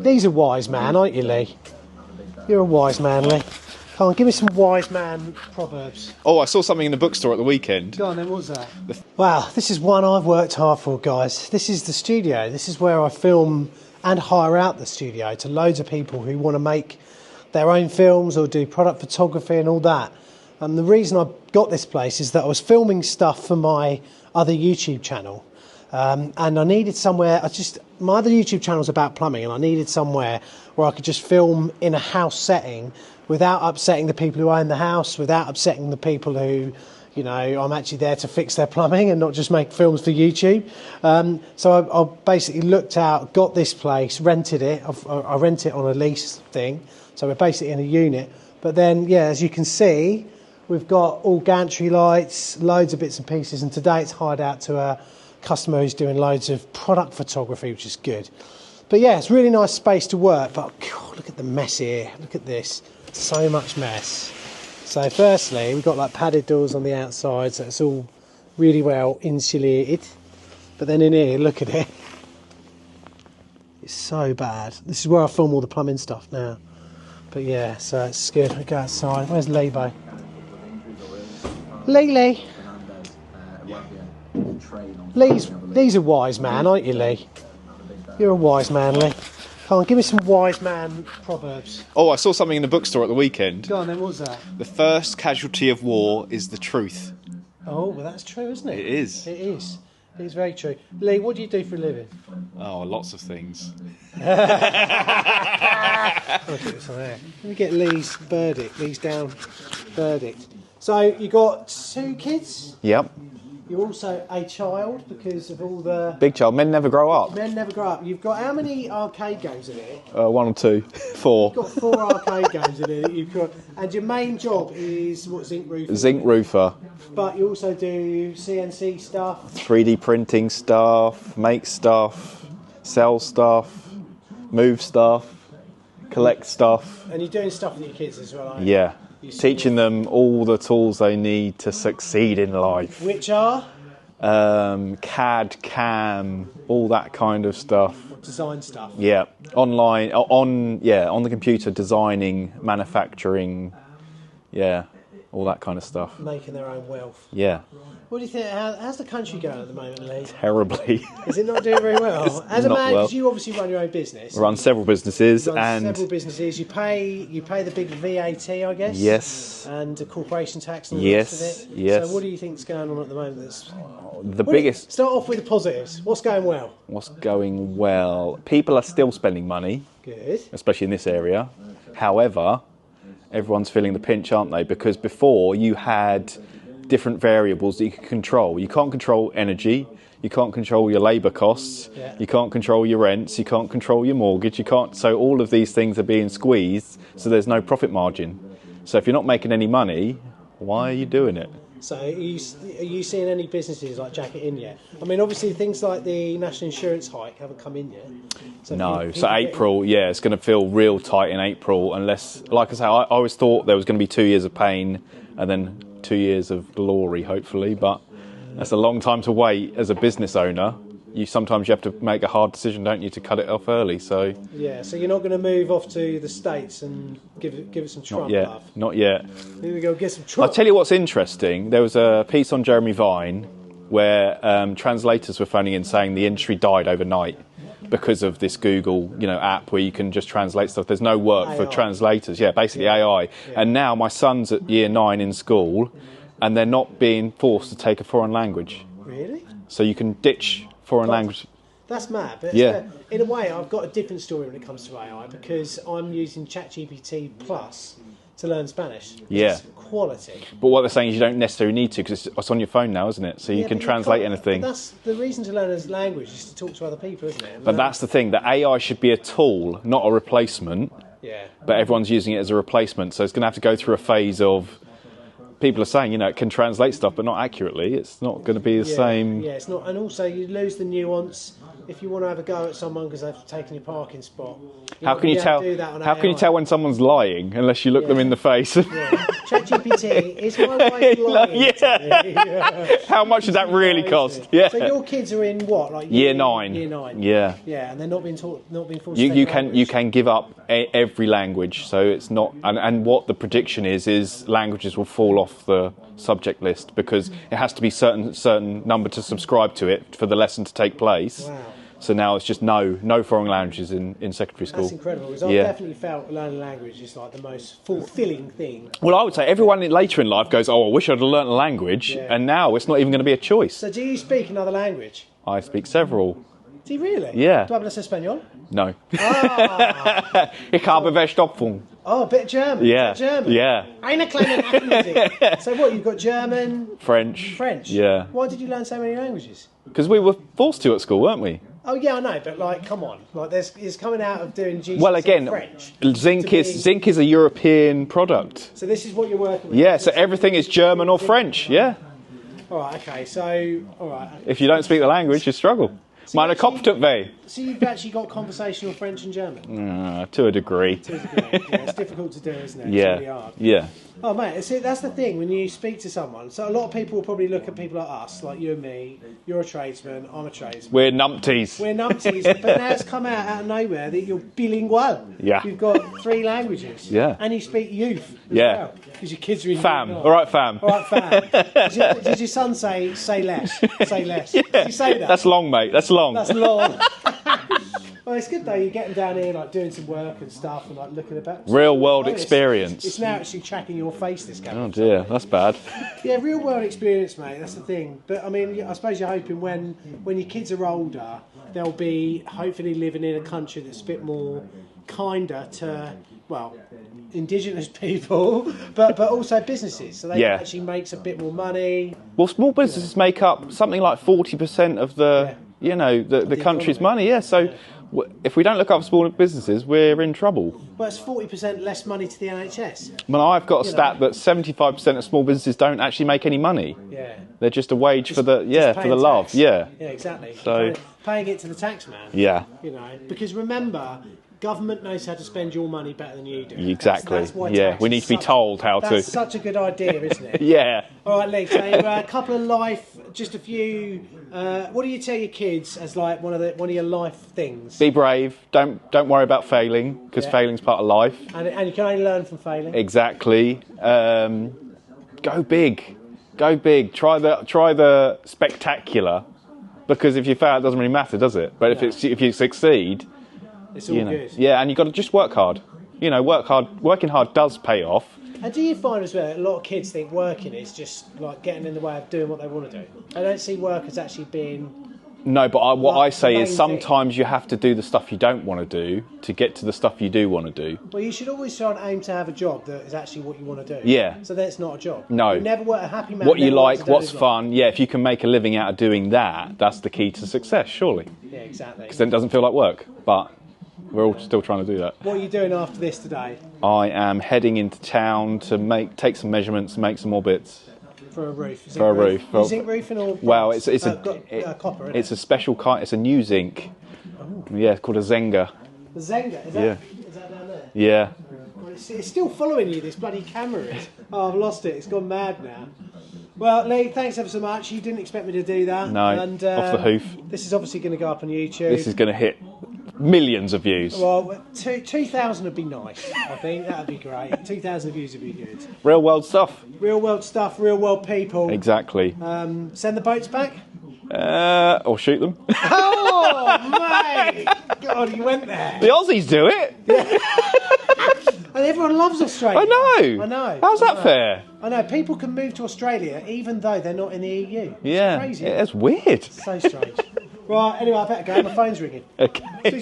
These are wise man, aren't you, Lee? You're a wise man, Lee. Come on, give me some wise man proverbs. Oh, I saw something in the bookstore at the weekend. Go on then, what's that? Wow, this is one I've worked hard for, guys. This is the studio. This is where I film and hire out the studio to loads of people who want to make their own films or do product photography and all that. And the reason I got this place is that I was filming stuff for my other YouTube channel. And I needed somewhere, my other YouTube channel's about plumbing, and I needed somewhere where I could just film in a house setting without upsetting the people who own the house, without upsetting the people who, you know, I'm actually there to fix their plumbing and not just make films for YouTube. So I basically looked out, got this place, rented it. I rent it on a lease thing, so we're basically in a unit. But then, yeah, as you can see, we've got all gantry lights, loads of bits and pieces, and today it's hired out to a customer who's doing loads of product photography, which is good. But yeah, it's a really nice space to work, but God, look at the mess here. Look at this. So much mess. So firstly, we've got like padded doors on the outside, so it's all really well insulated. But then in here, look at it. It's so bad. This is where I film all the plumbing stuff now. But yeah, so it's good. We go outside. Where's Lebo? Lee. Lee's a wise man, aren't you, Lee? You're a wise man, Lee. Come on, give me some wise man proverbs. Oh, I saw something in the bookstore at the weekend. Go on then, what's that? The first casualty of war is the truth. Oh, well that's true, isn't it? It is. It is. It is very true. Lee, what do you do for a living? Oh, lots of things. I'll get this on there. Let me get Lee's verdict, Lee's down verdict. So you got 2 kids? Yep. You're also a child because of all the... Big child. Men never grow up. Men never grow up. You've got how many arcade games in here? 1 or 2. 4. You've got 4 arcade games in here that you've got. And your main job is, what, zinc roofer? Zinc roofer. But you also do CNC stuff? 3D printing stuff, make stuff, sell stuff, move stuff, collect stuff. And you're doing stuff with your kids as well, aren't you? Yeah. Teaching them all the tools they need to succeed in life. Which are? CAD, CAM, all that kind of stuff. Design stuff. Yeah, online, on the computer, designing, manufacturing, yeah, all that kind of stuff. Making their own wealth. Yeah. What do you think? How's the country going at the moment, Lee? Terribly. Is it not doing very well? As a man, because well. you obviously run your own business. Run several businesses You pay the big VAT, I guess. Yes. And the corporation tax and all the rest of it. Yes. So what do you think's going on at the moment? Start off with the positives. What's going well? What's going well? People are still spending money. Good. Especially in this area. However, everyone's feeling the pinch, aren't they? Because before you had different variables that you could control. You can't control energy. You can't control your labour costs. Yeah. You can't control your rents. You can't control your mortgage. So all of these things are being squeezed. So there's no profit margin. So if you're not making any money, why are you doing it? So are you seeing any businesses like jack it in yet? I mean, obviously things like the national insurance hike haven't come in yet. No. So April, it's going to feel real tight in April unless, like I say, I always thought there was going to be 2 years of pain and then 2 years of glory, hopefully. But that's a long time to wait as a business owner. Sometimes you have to make a hard decision, don't you, to cut it off early. So yeah, so you're not going to move off to the States and give it some Trump love. Not yet. Here we go, get some Trump. I'll tell you what's interesting. There was a piece on Jeremy Vine where translators were phoning in saying the industry died overnight because of this Google, app where you can just translate stuff. There's no work AI. for translators. Yeah, basically AI. Yeah. And now my son's at year 9 in school, and they're not being forced to take a foreign language. Really? So you can ditch foreign language. That's mad. But Yeah. in a way, I've got a different story when it comes to AI because I'm using ChatGPT Plus to learn Spanish. Yeah. It's quality. But what they're saying is you don't necessarily need to because it's on your phone now, isn't it? So you can translate anything. But that's the reason to learn a language is to talk to other people, isn't it? But that's the thing, that AI should be a tool, not a replacement. Yeah. But everyone's using it as a replacement. So it's going to have to go through a phase of... People are saying, it can translate stuff, but not accurately. It's not going to be the same. Yeah, it's not. And also, you lose the nuance if you want to have a go at someone because they've taken your parking spot. How can you tell? How can you tell when someone's lying unless you look them in the face? ChatGPT, is my wife lying? Yeah. How much does that really cost? Yeah. So your kids are in what, like year 9? Year 9. Yeah. Yeah, and they're not being taught, not being forced. You can give up every language, so it's not. And what the prediction is languages will fall off the subject list because it has to be certain number to subscribe to it for the lesson to take place. Wow. So now it's just no foreign languages in secondary school. That's incredible, because I've definitely felt learning language is like the most fulfilling thing. Well, I would say everyone later in life goes, oh, I wish I'd learnt a language, and now it's not even going to be a choice. So do you speak another language? I speak several. Do you really? Yeah. ¿Tú hablas español? No. Ah. Ich habe Verstopfung. Oh, a bit of German. Yeah. Bit of German. Yeah. Eine kleine Nachmusik. So what, you've got German? French. Yeah. Why did you learn so many languages? Because we were forced to at school, weren't we? Oh yeah, I know, but like, come on, like, it's coming out of doing GCSE Well, again, French. Zinc is a European product. So this is what you're working with. Yeah, so everything is German or French. Yeah. All right. Okay. So all right. If you don't speak the language, you struggle. Meine Kopf tut weh. So you've actually got conversational French and German? To a degree. To a degree. Yeah, it's difficult to do, isn't it? It's Yeah. really hard. Yeah. Oh mate, see, that's the thing when you speak to someone. So a lot of people will probably look at people like us, like you and me. You're a tradesman, I'm a tradesman. We're numpties. We're numpties, but now it's come out of nowhere that you're bilingual. Yeah. You've got 3 languages. Yeah. And you speak youth. Yeah. Because your kids are in Fam. year 9. All right, fam. All right, fam. Did your son say less? Say less. Yeah. Did you say that? That's long, mate. That's long. That's long. Well, it's good though. You're getting down here, like doing some work and stuff, and like looking about. Real world experience. It's now actually tracking your face. This camera. Oh dear, that's bad. Yeah, real world experience, mate. That's the thing. But I mean, I suppose you're hoping when your kids are older, they'll be hopefully living in a country that's a bit more kinder to, well, indigenous people, but also businesses, so they can actually make a bit more money. Well, small businesses make up something like 40% of the the country's money. Yeah, so if we don't look after small businesses, we're in trouble. Well, it's 40% less money to the NHS. Well, I've got a stat that 75% of small businesses don't actually make any money. Yeah. They're just a wage for the love. Yeah. Yeah, exactly. So paying it to the tax man. Yeah. You know, because remember, government knows how to spend your money better than you do. Exactly. That's why we need to be told how to. That's such a good idea, isn't it? Yeah. All right, Lee. So a couple of life, just a few. What do you tell your kids as like one of your life things? Be brave. Don't worry about failing, because failing's part of life. And you can only learn from failing. Exactly. Go big. Go big. Try the spectacular, because if you fail, it doesn't really matter, does it? But if you succeed, it's all good. Yeah, and you've got to just work hard. Work hard. Working hard does pay off. And do you find as well, a lot of kids think working is just like getting in the way of doing what they want to do? They don't see work as actually being... No, but what I say is sometimes you have to do the stuff you don't want to do to get to the stuff you do want to do. Well, you should always try and aim to have a job that is actually what you want to do. Yeah. So then it's not a job. No. You never work a happy man. What you like, what's fun. Yeah, if you can make a living out of doing that, that's the key to success, surely. Yeah, exactly. Because then it doesn't feel like work. But we're all still trying to do that. What are you doing after this today? I am heading into town to take some measurements, make some more bits. For a roof. For a roof. Zinc roofing or... Well, it's copper, isn't it's a special kind. It's a new zinc. Oh. Yeah, it's called a Zenga. The Zenga? Is that down there? Yeah. Well, it's still following you, this bloody camera is. Oh, I've lost it. It's gone mad now. Well, Lee, thanks ever so much. You didn't expect me to do that. No, and, off the hoof. This is obviously going to go up on YouTube. This is going to hit millions of views. Well, 2,000 would be nice, I think. That would be great. 2,000 views would be good. Real world stuff. Real world stuff, real world people. Exactly. Send the boats back? Or shoot them. Oh, mate! God, you went there. The Aussies do it. And everyone loves Australia. I know. How's that fair? I know. People can move to Australia even though they're not in the EU. Yeah. It's crazy. It's weird. So strange. Right, anyway, I better go. My phone's ringing. Okay.